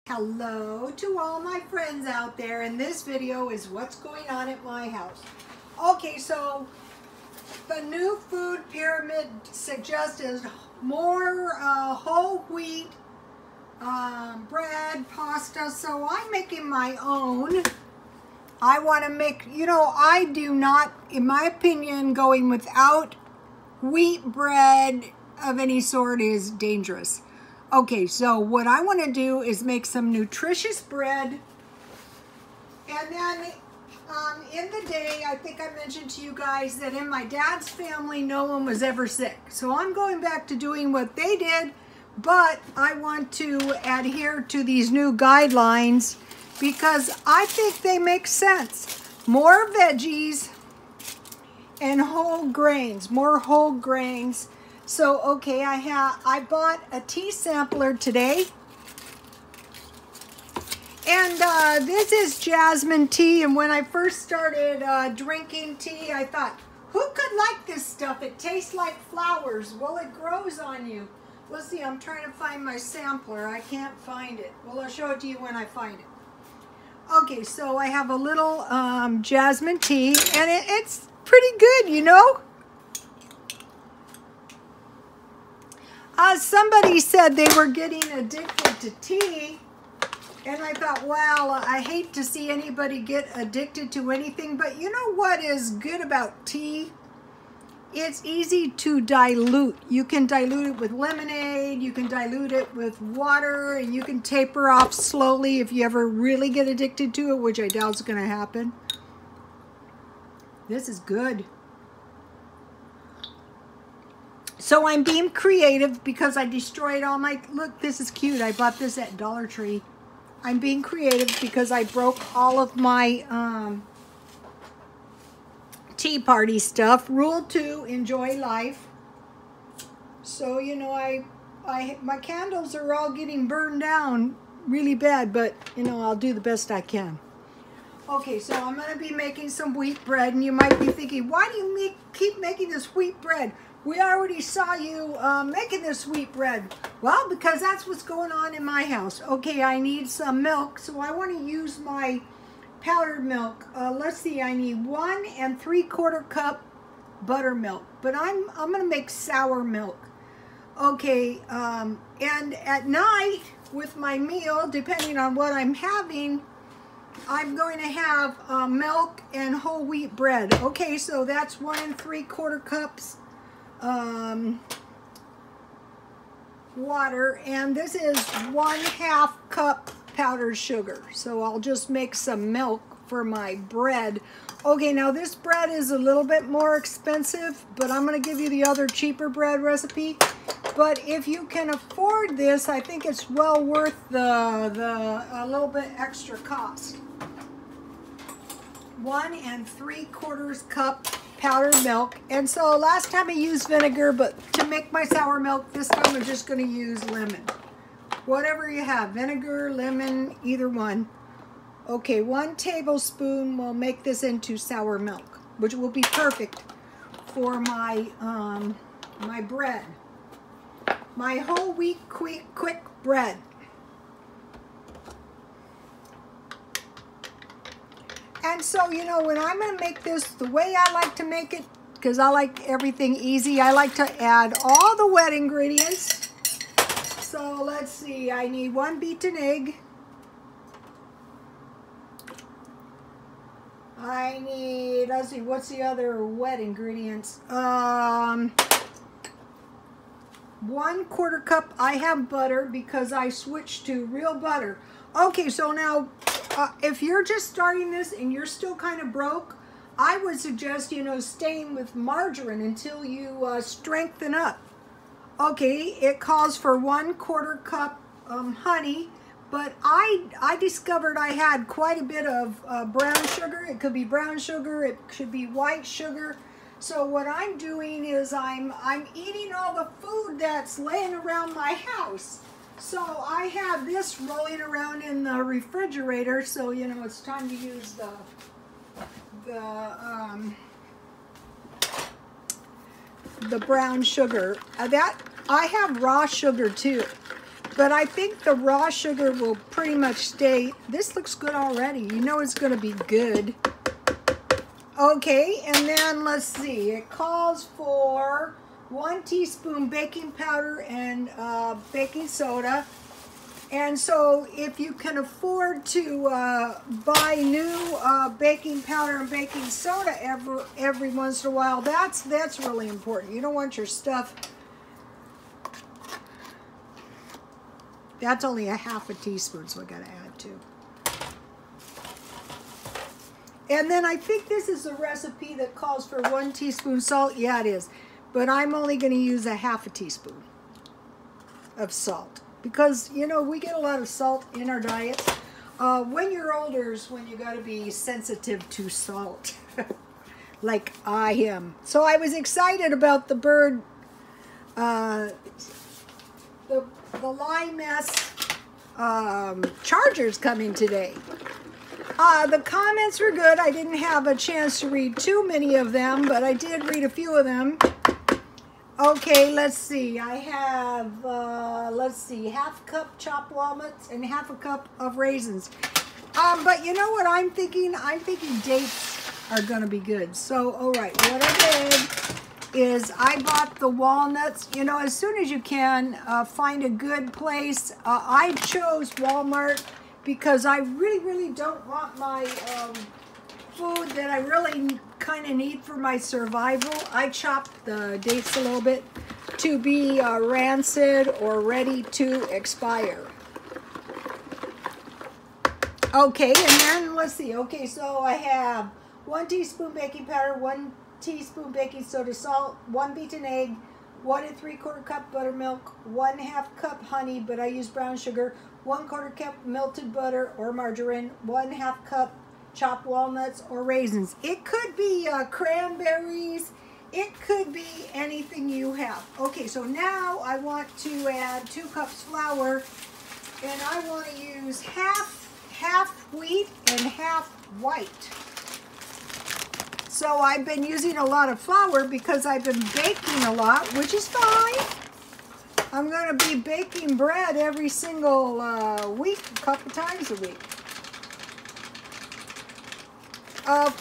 Hello to all my friends out there, and this video is what's going on at my house. Okay, so the new food pyramid suggests more whole wheat bread, pasta, so I'm making my own. I want to make, I do not, in my opinion, going without wheat bread of any sort is dangerous. Okay, so what I want to do is make some nutritious bread, and then in the day, I think I mentioned to you guys that in my dad's family, no one was ever sick. So I'm going back to doing what they did, but I want to adhere to these new guidelines because I think they make sense. More veggies and whole grains, more whole grains. So, okay, I bought a tea sampler today, and this is jasmine tea, and when I first started drinking tea, I thought, who could like this stuff? It tastes like flowers. Well, it grows on you. Let's see, I'm trying to find my sampler. I can't find it. Well, I'll show it to you when I find it. Okay, so I have a little jasmine tea, and it's pretty good, you know? Somebody said they were getting addicted to tea, and I thought, wow, I hate to see anybody get addicted to anything, but you know what is good about tea? It's easy to dilute. You can dilute it with lemonade, you can dilute it with water, and you can taper off slowly if you ever really get addicted to it, which I doubt is going to happen. This is good. So I'm being creative because I destroyed all my, look, this is cute. I bought this at Dollar Tree. I'm being creative because I broke all of my tea party stuff. Rule 2, enjoy life. So, you know, my candles are all getting burned down really bad, but, you know, I'll do the best I can. Okay, so I'm going to be making some wheat bread, and you might be thinking, why do you keep making this wheat bread? We already saw you making this wheat bread. Well, because that's what's going on in my house. Okay, I need some milk, so I want to use my powdered milk. Let's see, I need 1 3/4 cup buttermilk, but I'm going to make sour milk. Okay, and at night with my meal, depending on what I'm having, I'm going to have milk and whole wheat bread. Okay, so that's 1 3/4 cups water, and this is 1/2 cup powdered sugar. So I'll just make some milk for my bread. Okay, now this bread is a little bit more expensive, but I'm going to give you the other cheaper bread recipe. But if you can afford this, I think it's well worth a little bit extra cost. 1 3/4 cup powdered milk. And so last time I used vinegar, but to make my sour milk, this time I'm just going to use lemon. Whatever you have, vinegar, lemon, either one. Okay, 1 tablespoon will make this into sour milk, which will be perfect for my my bread. My whole wheat quick bread. And so, you know, when I'm going to make this, the way I like to make it, because I like everything easy, I like to add all the wet ingredients. So let's see, I need 1 beaten egg. I need, let's see, what's the other wet ingredients? 1/4 cup, I have butter because I switched to real butter. Okay, so now, if you're just starting this and you're still kind of broke, I would suggest, you know, staying with margarine until you strengthen up. Okay, it calls for 1/4 cup honey, but I discovered I had quite a bit of brown sugar. It could be brown sugar, it should be white sugar. So what I'm doing is I'm eating all the food that's laying around my house. So I have this rolling around in the refrigerator, so you know it's time to use the brown sugar. That I have raw sugar too, But I think the raw sugar will pretty much stay. This looks good already. You know it's going to be good. Okay, and then let's see. It calls for 1 teaspoon baking powder and baking soda. And so if you can afford to buy new baking powder and baking soda every once in a while, that's really important. You don't want your stuff. That's only a half a teaspoon, so I got to add 2. And then I think this is a recipe that calls for 1 teaspoon salt. Yeah, it is. But I'm only going to use a half a teaspoon of salt. Because, you know, we get a lot of salt in our diets. When you're older is when you got to be sensitive to salt. Like I am. So I was excited about the bird, the Limes chargers coming today. The comments were good. I didn't have a chance to read too many of them, but I did read a few of them. Okay, let's see. I have, let's see, half cup chopped walnuts and half a cup of raisins. But you know what I'm thinking? I'm thinking dates are going to be good. So, all right, what I did is I bought the walnuts. You know, as soon as you can, find a good place. I chose Walmart because I really don't want my food that I really kind of need for my survival. I chopped the dates a little bit to be rancid or ready to expire. Okay, and then let's see. Okay, so I have 1 teaspoon baking powder, 1 teaspoon baking soda, salt, 1 beaten egg, 1 3/4 cup buttermilk, 1/2 cup honey, but I use brown sugar, 1/4 cup melted butter or margarine, 1/2 cup chopped walnuts or raisins. It could be cranberries. It could be anything you have. Okay, so now I want to add 2 cups flour, and I want to use half wheat and half white. So I've been using a lot of flour because I've been baking a lot, which is fine. I'm going to be baking bread every single week, a couple times a week.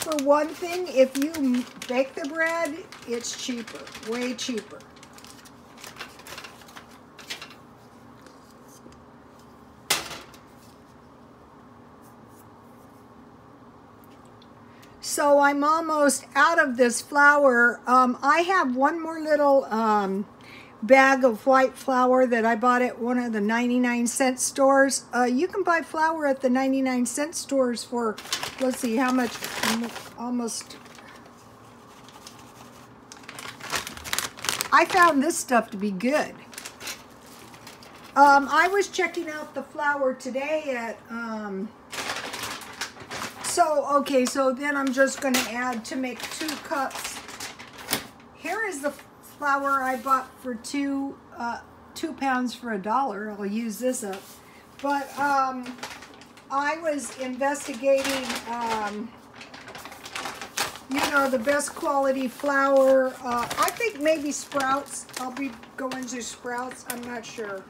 For one thing, if you bake the bread, it's cheaper, way cheaper. So I'm almost out of this flour. I have one more little bag of white flour that I bought at one of the 99-cent stores. You can buy flour at the 99-cent stores for, let's see, how much? Almost. I found this stuff to be good. I was checking out the flour today at, okay, so then I'm just going to add to make 2 cups. Here is the flour I bought for 2 pounds for $1. I'll use this up. But I was investigating, you know, the best quality flour. I think maybe Sprouts. I'll be going to Sprouts. I'm not sure.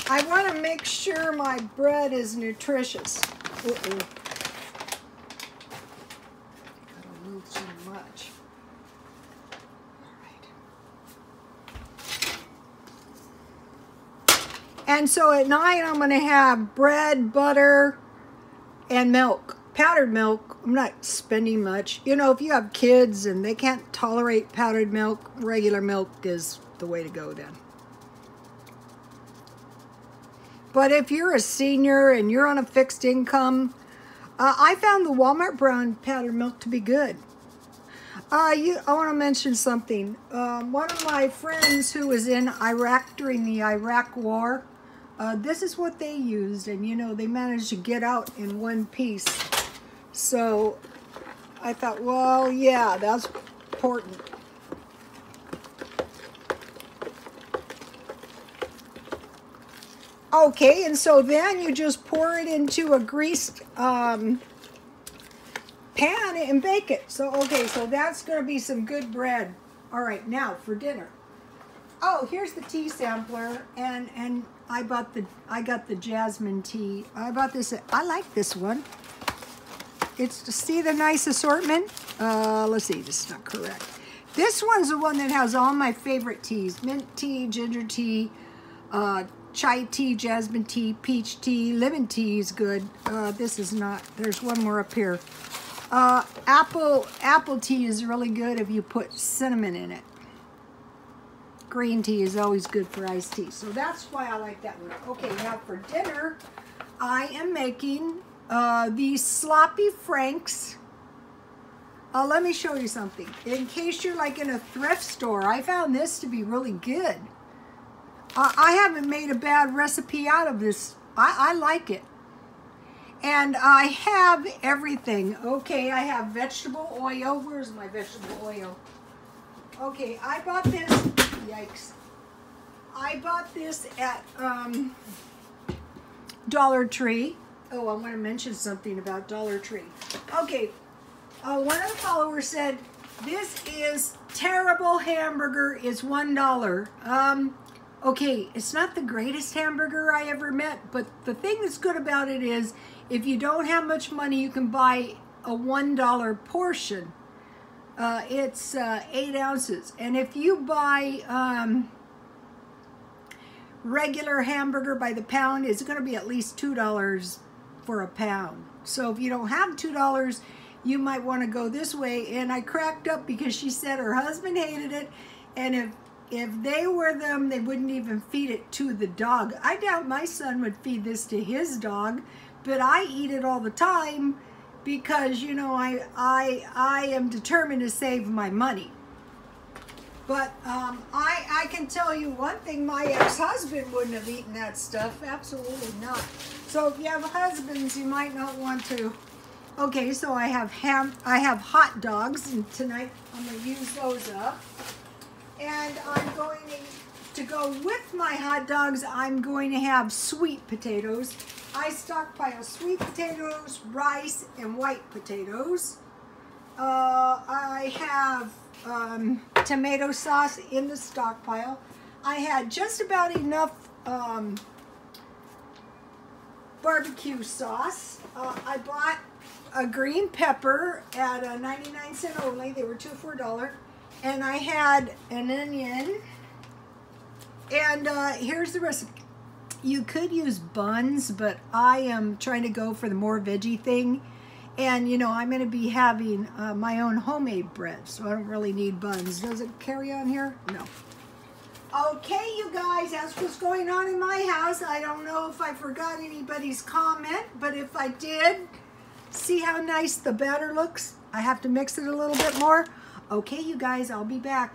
I want to make sure my bread is nutritious. Gotta move too much. All right. And so at night I'm going to have bread, butter, and milk. Powdered milk. I'm not spending much. You know, if you have kids and they can't tolerate powdered milk, regular milk is the way to go then. But if you're a senior and you're on a fixed income, I found the Walmart brown powdered milk to be good. I want to mention something. One of my friends who was in Iraq during the Iraq War, this is what they used, and you know, they managed to get out in one piece. So I thought, well, yeah, that's important. Okay, and so then you just pour it into a greased pan and bake it. So, okay, so that's going to be some good bread. All right, now for dinner. Oh, here's the tea sampler, and I got the jasmine tea. I bought this. I like this one. It's to see the nice assortment. Let's see, this is not correct. This one's the one that has all my favorite teas: mint tea, ginger tea, chai tea, jasmine tea, peach tea, lemon tea is good. This is not. There's one more up here. Apple tea is really good if you put cinnamon in it. Green tea is always good for iced tea. So that's why I like that one. Okay, now for dinner, I am making these sloppy franks. Let me show you something. In case you're like in a thrift store, I found this to be really good. I haven't made a bad recipe out of this. I like it. And I have everything. Okay, I have vegetable oil. Where's my vegetable oil? Okay, I bought this. Yikes. I bought this at Dollar Tree. Oh, I want to mention something about Dollar Tree. Okay, one of the followers said, this is terrible hamburger is $1. Okay, it's not the greatest hamburger I ever met, but the thing that's good about it is if you don't have much money, you can buy a $1 portion. It's 8 ounces. And if you buy regular hamburger by the pound, it's going to be at least $2 for a pound. So if you don't have $2, you might want to go this way. And I cracked up because she said her husband hated it. And if they were them, they wouldn't even feed it to the dog. I doubt my son would feed this to his dog, but I eat it all the time because, you know, I am determined to save my money. But I can tell you one thing, my ex-husband wouldn't have eaten that stuff. Absolutely not. So if you have husbands, you might not want to. Okay, so I have hot dogs, and tonight I'm going to use those up. And I'm going to go with my hot dogs, I'm going to have sweet potatoes. I stockpile sweet potatoes, rice, and white potatoes. I have tomato sauce in the stockpile. I had just about enough barbecue sauce. I bought a green pepper at 99 cents only. They were 2 for $1. And I had an onion. And here's the recipe. You could use buns, but I am trying to go for the more veggie thing. And, you know, I'm going to be having my own homemade bread, so I don't really need buns. Does it carry on here? No. Okay, you guys, that's what's going on in my house. I don't know if I forgot anybody's comment, but if I did, see how nice the batter looks? I have to mix it a little bit more. Okay, you guys, I'll be back.